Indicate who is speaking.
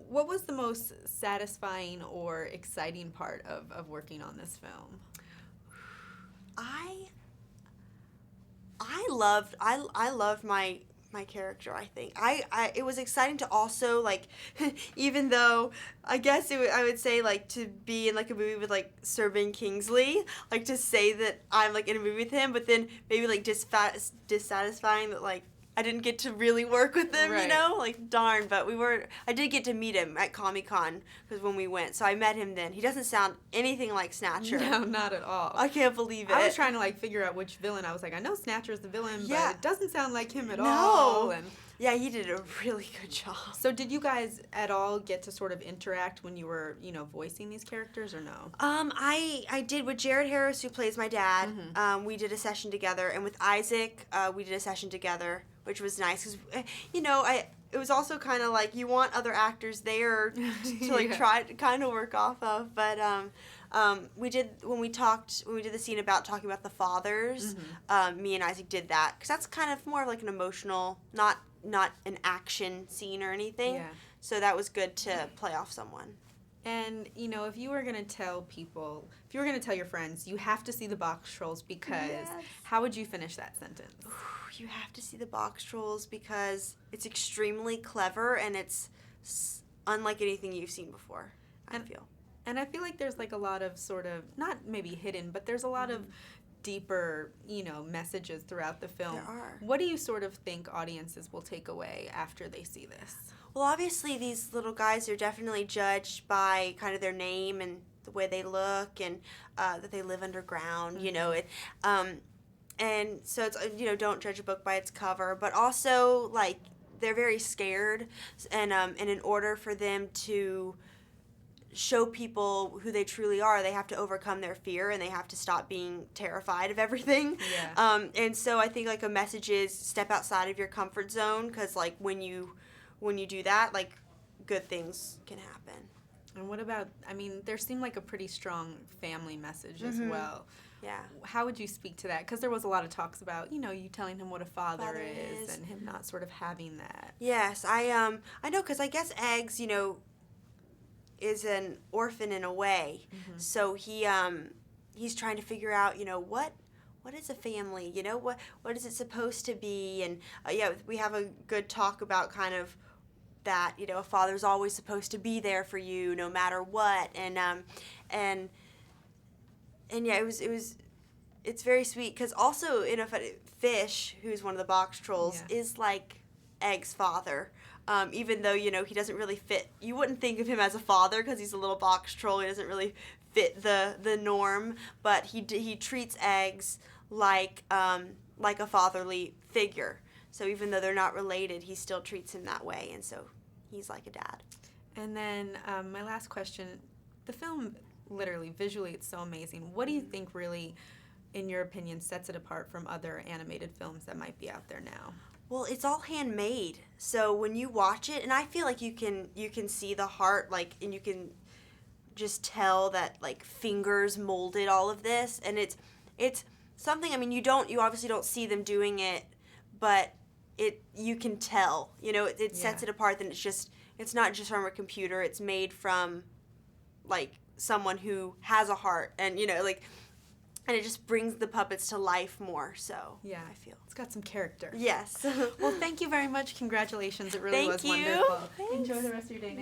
Speaker 1: What was the most satisfying or exciting part of working on this film?
Speaker 2: I loved my character. I think it was exciting to also like, even though I guess I would say like to be in like a movie with like Sir Ben Kingsley, like to say that I'm like in a movie with him, but then maybe like dissatisfying that like I didn't get to really work with him,
Speaker 1: Right.
Speaker 2: you know, like darn. But I did get to meet him at Comic-Con because when we went, so I met him then. He doesn't sound anything like Snatcher.
Speaker 1: No, not at all.
Speaker 2: I can't believe it.
Speaker 1: I was trying to like figure out which villain. I was like, I know Snatcher's the villain,
Speaker 2: Yeah.
Speaker 1: but it doesn't sound like him at
Speaker 2: No.
Speaker 1: all. And
Speaker 2: Yeah, he did a really good job.
Speaker 1: so did you guys at all get to sort of interact when you were, voicing these characters or no?
Speaker 2: I did with Jared Harris, who plays my dad.
Speaker 1: Mm-hmm.
Speaker 2: We did a session together, and with Isaac, we did a session together, which was nice because, it was also kind of like you want other actors there to like
Speaker 1: Yeah.
Speaker 2: try to kind of work off of. But we did when we did the scene about talking about the fathers.
Speaker 1: Mm-hmm.
Speaker 2: Me and Isaac did that because that's kind of more of like an emotional, not an action scene or anything.
Speaker 1: Yeah.
Speaker 2: So that was good to play off someone.
Speaker 1: And, if you were going to tell people, if you were going to tell your friends, you have to see the Boxtrolls because
Speaker 2: Yes.
Speaker 1: how would you finish that sentence?
Speaker 2: You have to see the Boxtrolls because it's extremely clever and it's unlike anything you've seen before, I feel.
Speaker 1: And I feel like there's like a lot of sort of, not maybe hidden, but there's a lot of deeper, messages throughout the film.
Speaker 2: There are.
Speaker 1: What do you sort of think audiences will take away after they see this?
Speaker 2: Well, obviously these little guys are definitely judged by kind of their name and the way they look and that they live underground, and so it's, don't judge a book by its cover, but also like they're very scared and in order for them to show people who they truly are, they have to overcome their fear and they have to stop being terrified of everything.
Speaker 1: Yeah.
Speaker 2: And so I think like a message is step outside of your comfort zone because like when you do that, like good things can happen.
Speaker 1: And what about, there seemed like a pretty strong family message as well.
Speaker 2: Yeah.
Speaker 1: How would you speak to that? Because there was a lot of talks about, you telling him what a father is
Speaker 2: is.
Speaker 1: and him not sort of having that.
Speaker 2: Yes, I know because I guess Eggs, is an orphan in a way.
Speaker 1: Mm-hmm.
Speaker 2: So he's trying to figure out, what is a family? What is it supposed to be? And we have a good talk about kind of that. A father's always supposed to be there for you no matter what. And yeah, it's very sweet because also Fish, who's one of the Boxtrolls, is like Egg's father. Even though, he doesn't really fit, you wouldn't think of him as a father because he's a little Boxtroll. He doesn't really fit the norm, but he treats Eggs like a fatherly figure. So even though they're not related, he still treats him that way, and so he's like a dad.
Speaker 1: And then my last question, the film, literally, visually, it's so amazing. What do you think really, in your opinion, sets it apart from other animated films that might be out there now?
Speaker 2: Well, it's all handmade. So when you watch it, and I feel like you can see the heart, like, and you can just tell that like fingers molded all of this, and it's something. You obviously don't see them doing it, but you can tell. It sets it apart. Then it's not just from a computer. It's made from like someone who has a heart, and and it just brings the puppets to life more. So
Speaker 1: yeah,
Speaker 2: I feel
Speaker 1: it's got some character.
Speaker 2: Yes.
Speaker 1: Well, thank you very much. Congratulations. It really
Speaker 2: Thank
Speaker 1: was
Speaker 2: you.
Speaker 1: wonderful.
Speaker 2: Thanks.
Speaker 1: Enjoy the rest of your day.